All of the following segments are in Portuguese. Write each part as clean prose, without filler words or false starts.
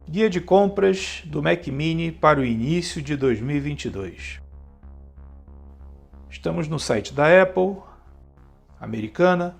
Guia de compras do Mac Mini para o início de 2022. Estamos no site da Apple, americana,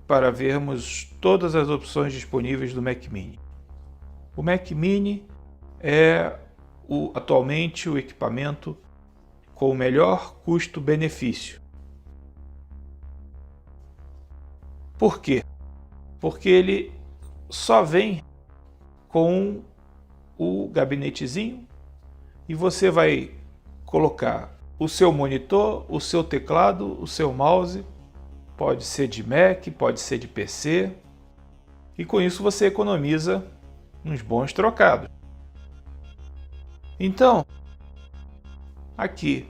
para vermos todas as opções disponíveis do Mac Mini. O Mac Mini é atualmente o equipamento com o melhor custo-benefício. Por quê? Porque ele só vem com o gabinetezinho e você vai colocar o seu monitor, o seu teclado, o seu mouse, pode ser de Mac, pode ser de PC, e com isso você economiza uns bons trocados. Então, aqui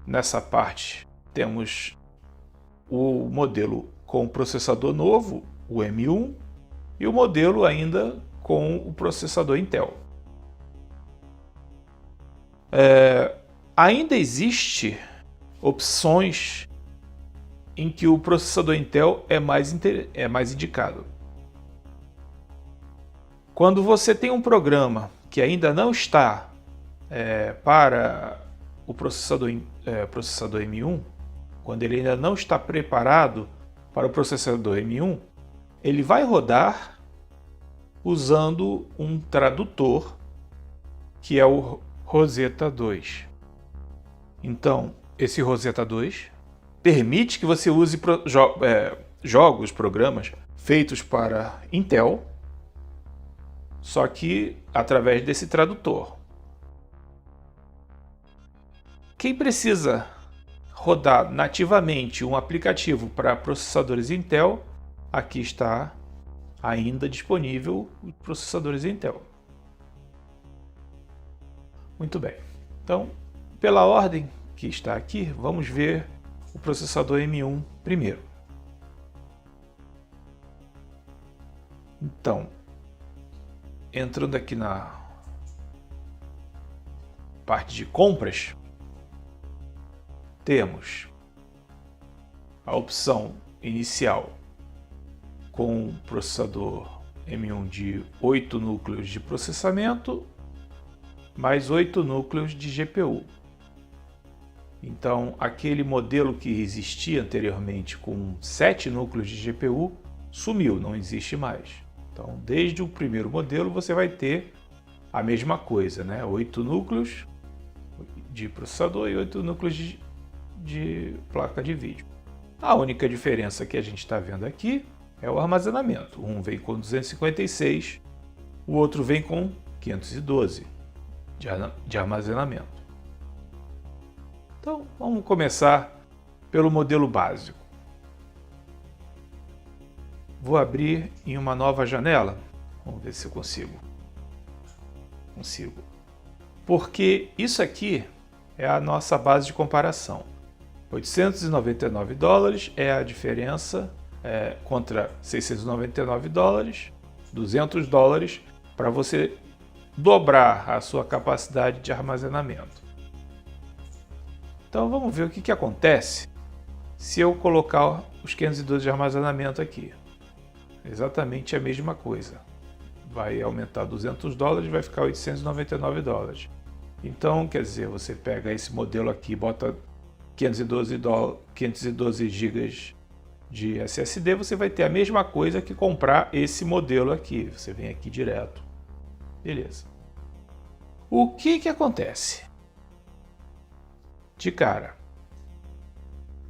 nessa parte temos o modelo com processador novo, o M1, e o modelo ainda com o processador Intel. Ainda existe opções em que o processador Intel é mais indicado. Quando você tem um programa que ainda não está para o processador M1, quando ele ainda não está preparado para o processador M1, ele vai rodar usando um tradutor que é o Rosetta 2. Então, esse Rosetta 2 permite que você use jogos, programas feitos para Intel, só que através desse tradutor. Quem precisa rodar nativamente um aplicativo para processadores Intel, aqui está ainda disponível os processadores Intel. Muito bem. Então, pela ordem que está aqui, vamos ver o processador M1 primeiro. Então, entrando aqui na parte de compras, temos a opção inicial com processador M1 de 8 núcleos de processamento, mais 8 núcleos de GPU. Então, aquele modelo que existia anteriormente com 7 núcleos de GPU sumiu, não existe mais. Então, desde o primeiro modelo você vai ter a mesma coisa, né? 8 núcleos de processador e 8 núcleos de placa de vídeo. A única diferença que a gente está vendo aqui é o armazenamento. Um vem com 256, o outro vem com 512 de armazenamento. Então, vamos começar pelo modelo básico. Vou abrir em uma nova janela. Vamos ver se eu consigo. Consigo. Porque isso aqui é a nossa base de comparação. $899 é a diferença contra $699, $200 para você dobrar a sua capacidade de armazenamento. Então vamos ver o que acontece se eu colocar os 512 de armazenamento aqui. Exatamente a mesma coisa. Vai aumentar $200 e vai ficar $899. Então, quer dizer, você pega esse modelo aqui, bota 512 GB de SSD, você vai ter a mesma coisa que comprar esse modelo aqui. Você vem aqui direto. Beleza. O que acontece? De cara,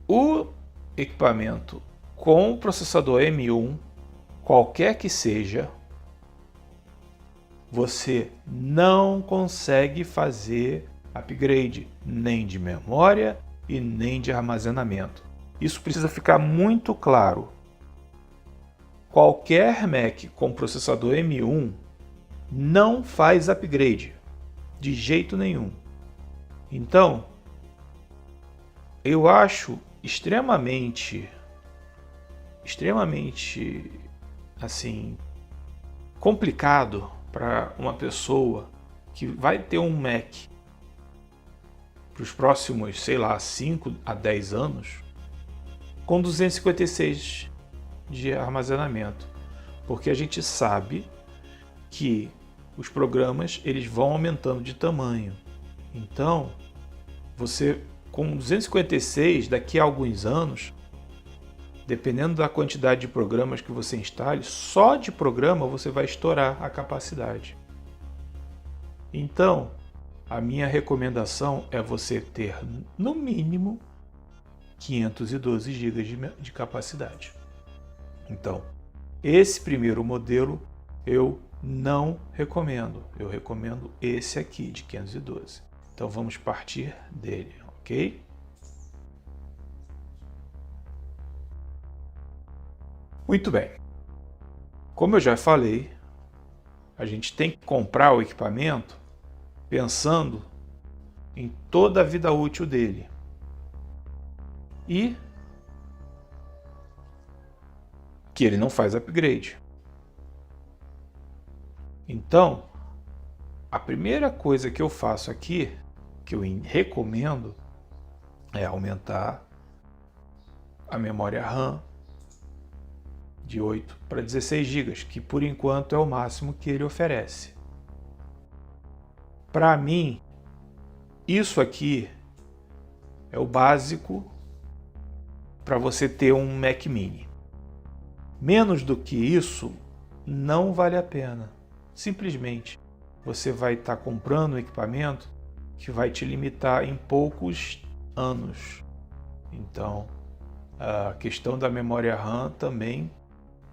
o equipamento com processador M1, qualquer que seja, você não consegue fazer upgrade nem de memória e nem de armazenamento. Isso precisa ficar muito claro. Qualquer Mac com processador M1 não faz upgrade de jeito nenhum. Então, eu acho extremamente assim complicado para uma pessoa que vai ter um Mac para os próximos, sei lá, 5 a 10 anos, com 256 de armazenamento, porque a gente sabe que os programas eles vão aumentando de tamanho. Então, você com 256, daqui a alguns anos, dependendo da quantidade de programas que você instale, só de programa você vai estourar a capacidade. Então, a minha recomendação é você ter, no mínimo, 512 GB de capacidade. Então, esse primeiro modelo eu não recomendo. Eu recomendo esse aqui, de 512. Então, vamos partir dele, ok? Muito bem. Como eu já falei, a gente tem que comprar o equipamento pensando em toda a vida útil dele. E que ele não faz upgrade. Então, a primeira coisa que eu faço aqui, que eu recomendo, é aumentar a memória RAM de 8 para 16 GB, que por enquanto é o máximo que ele oferece. Para mim, isso aqui é o básico para você ter um Mac Mini. Menos do que isso, não vale a pena. Simplesmente, você vai estar comprando um equipamento que vai te limitar em poucos anos. Então, a questão da memória RAM também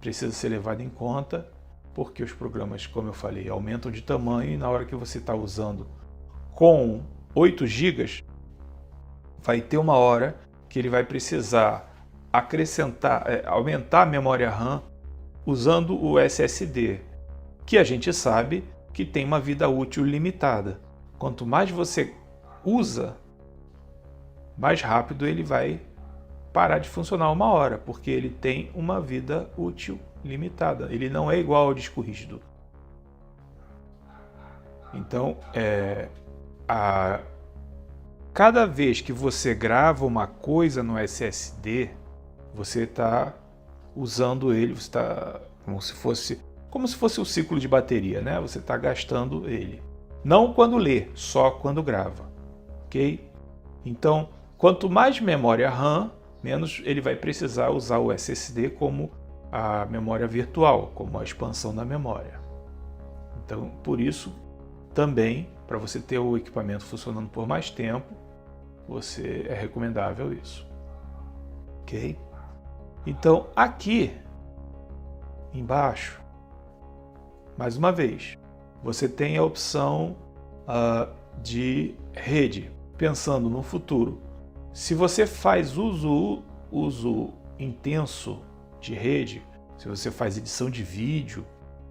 precisa ser levada em conta, porque os programas, como eu falei, aumentam de tamanho e na hora que você está usando com 8 GB, vai ter uma hora que ele vai precisar aumentar a memória RAM usando o SSD, que a gente sabe que tem uma vida útil limitada. Quanto mais você usa, mais rápido ele vai parar de funcionar uma hora, porque ele tem uma vida útil limitada. Ele não é igual ao disco rígido. Então, cada vez que você grava uma coisa no SSD, você está usando ele, você está como se fosse o ciclo de bateria, né? Você está gastando ele. Não quando lê, só quando grava, ok? Então, quanto mais memória RAM, menos ele vai precisar usar o SSD como a memória virtual, como a expansão da memória. Então, por isso, também, para você ter o equipamento funcionando por mais tempo, é recomendável isso, ok? Então, aqui embaixo, mais uma vez, você tem a opção de rede. Pensando no futuro, se você faz uso intenso de rede, se você faz edição de vídeo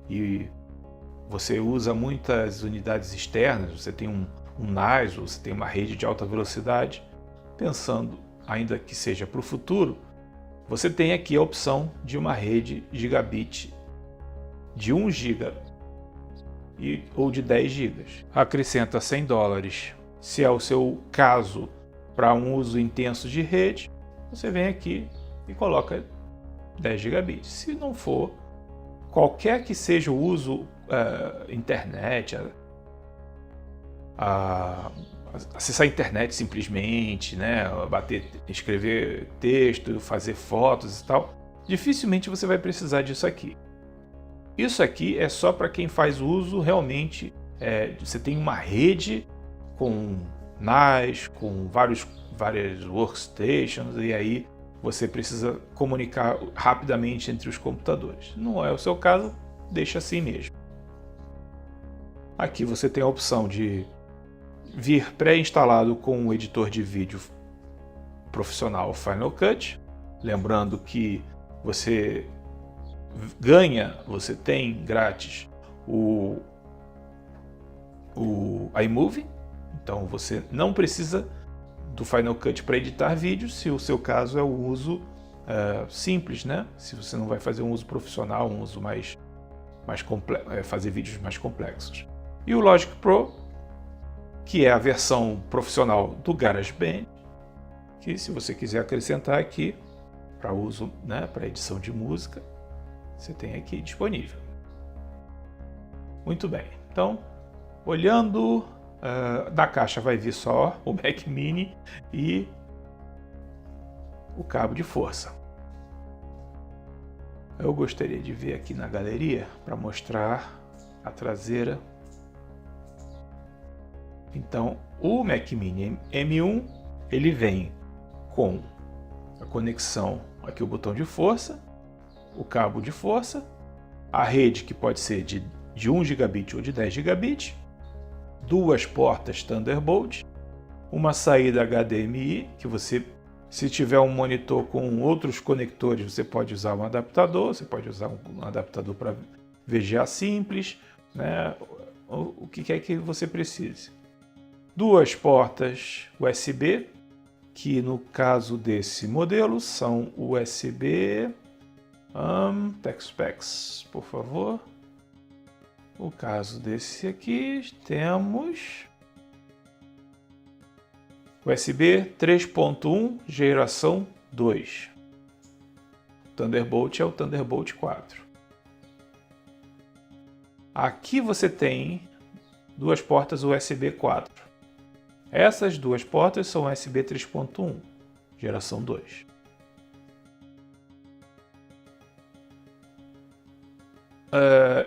e você usa muitas unidades externas, você tem um NAS, ou você tem uma rede de alta velocidade, pensando ainda que seja para o futuro, você tem aqui a opção de uma rede gigabit de 1 GB ou de 10 GB. Acrescenta $100. Se é o seu caso para um uso intenso de rede, você vem aqui e coloca 10 gigabits. Se não for, qualquer que seja o uso, internet, acessar a internet simplesmente, né, escrever texto, fazer fotos e tal, dificilmente você vai precisar disso aqui. Isso aqui é só para quem faz uso realmente, você tem uma rede com NAS, com várias workstations, e aí você precisa comunicar rapidamente entre os computadores. Não é o seu caso, deixa assim mesmo. Aqui você tem a opção de vir pré-instalado com o editor de vídeo profissional Final Cut. Lembrando que você tem grátis o iMovie. Então você não precisa do Final Cut para editar vídeos, se o seu caso é o uso simples, né? Se você não vai fazer um uso profissional, um uso mais complexo, fazer vídeos mais complexos. E o Logic Pro, que é a versão profissional do GarageBand, que se você quiser acrescentar aqui para uso, né, para edição de música, você tem aqui disponível. Muito bem. Então, olhando da caixa vai vir só o Mac Mini e o cabo de força. Eu gostaria de ver aqui na galeria para mostrar a traseira. Então, o Mac Mini M1 ele vem com a conexão aqui, o botão de força, o cabo de força, a rede que pode ser de 1 gigabit ou de 10 gigabit, duas portas Thunderbolt, uma saída HDMI, que você, se tiver um monitor com outros conectores, você pode usar um adaptador, você pode usar um adaptador para VGA simples, né? O que quer que você precise. Duas portas USB, que no caso desse modelo são USB TechSpecs, por favor. No caso desse aqui temos USB 3.1 geração 2. Thunderbolt é o Thunderbolt 4. Aqui você tem duas portas USB 4. Essas duas portas são USB 3.1 geração 2.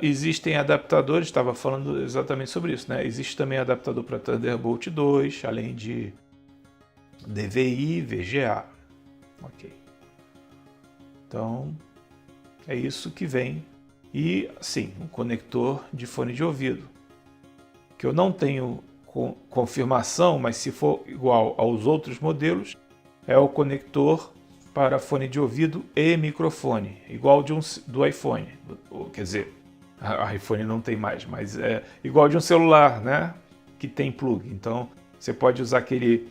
Existem adaptadores, estava falando exatamente sobre isso, né? Existe também adaptador para Thunderbolt 2, além de DVI, VGA. Ok. Então, é isso que vem. E, sim, um conector de fone de ouvido, que eu não tenho confirmação, mas se for igual aos outros modelos, é o conector para fone de ouvido e microfone, igual do iPhone. Quer dizer, a iPhone não tem mais, mas é igual de um celular, né? Que tem plug. Então, você pode usar aquele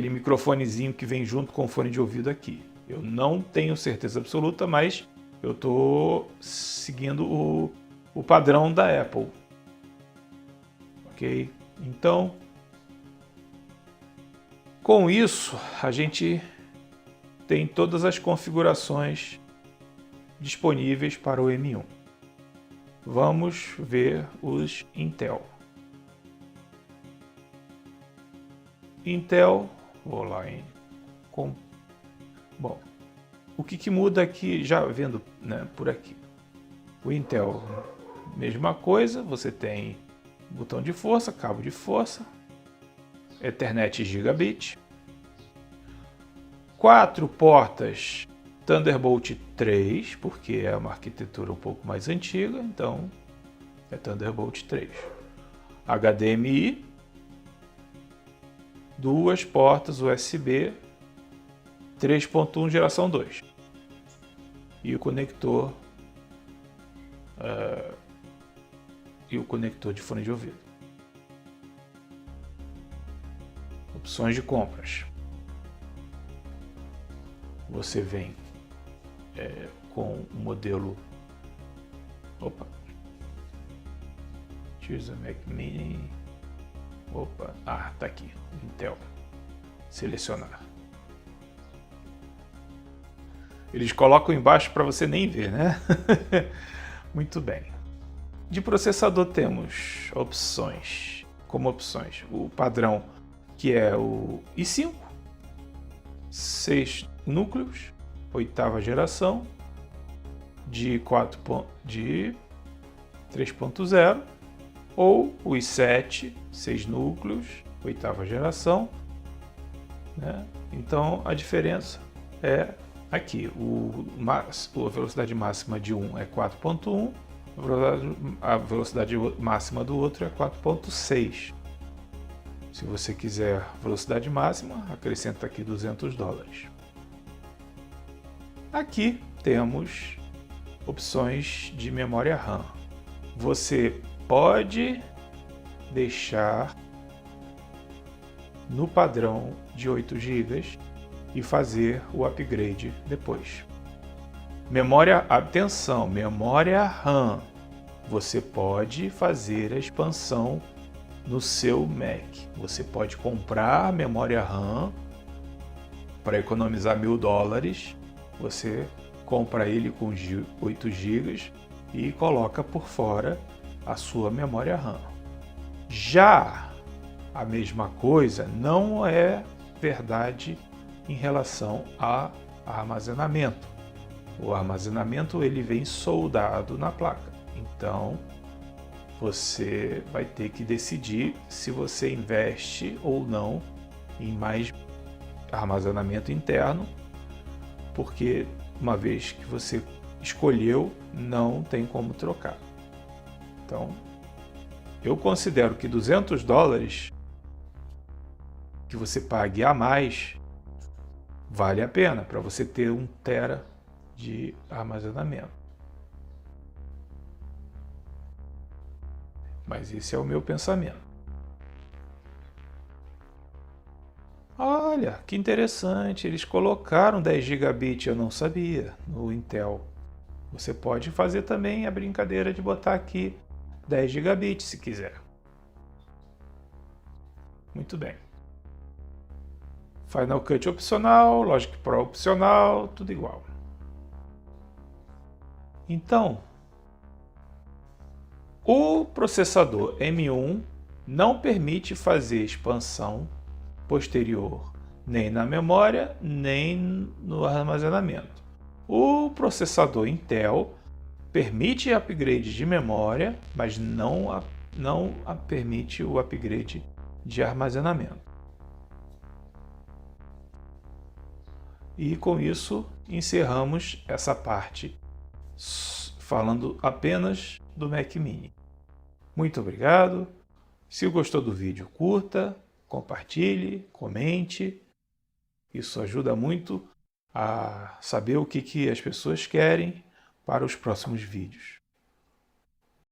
microfonezinho que vem junto com o fone de ouvido aqui. Eu não tenho certeza absoluta, mas eu estou seguindo o padrão da Apple. Ok? Então, com isso, a gente tem todas as configurações disponíveis para o M1. Vamos ver os Intel. Intel, vou lá em... Bom, o que muda aqui, já vendo, né, por aqui. O Intel, mesma coisa, você tem botão de força, cabo de força, Ethernet Gigabit, 4 portas Thunderbolt 3, porque é uma arquitetura um pouco mais antiga, então é Thunderbolt 3. HDMI, duas portas USB 3.1 geração 2 e o conector de fone de ouvido. Opções de compras. Você vem com o modelo. Choose a Mac Mini. Tá aqui. Intel. Selecionar. Eles colocam embaixo para você nem ver, né? Muito bem. De processador temos opções. Como opções, o padrão, que é o i5, 6 núcleos, 8ª geração, de 3.0, ou o i7, 6 núcleos, 8ª geração, né? Então a diferença é aqui, a velocidade máxima de um é 4.1, a velocidade máxima do outro é 4.6. Se você quiser velocidade máxima, acrescenta aqui $200. Aqui temos opções de memória RAM. Você pode deixar no padrão de 8 GB e fazer o upgrade depois. Atenção, memória RAM. Você pode fazer a expansão no seu Mac. Você pode comprar a memória RAM para economizar $1.000. Você compra ele com 8 GB e coloca por fora a sua memória RAM. Já a mesma coisa não é verdade em relação a armazenamento. O armazenamento ele vem soldado na placa. Então, você vai ter que decidir se você investe ou não em mais armazenamento interno, porque uma vez que você escolheu, não tem como trocar. Então, eu considero que $200 que você pague a mais vale a pena para você ter 1 tera de armazenamento. Mas esse é o meu pensamento. Olha, que interessante, eles colocaram 10 GB, eu não sabia, no Intel. Você pode fazer também a brincadeira de botar aqui 10 GB se quiser. Muito bem. Final Cut opcional, Logic Pro opcional, tudo igual. Então, o processador M1 não permite fazer expansão posterior nem na memória, nem no armazenamento. O processador Intel permite upgrade de memória, mas não permite o upgrade de armazenamento. E com isso encerramos essa parte falando apenas do Mac Mini. Muito obrigado. Se gostou do vídeo, curta, compartilhe, comente. Isso ajuda muito a saber o que as pessoas querem para os próximos vídeos.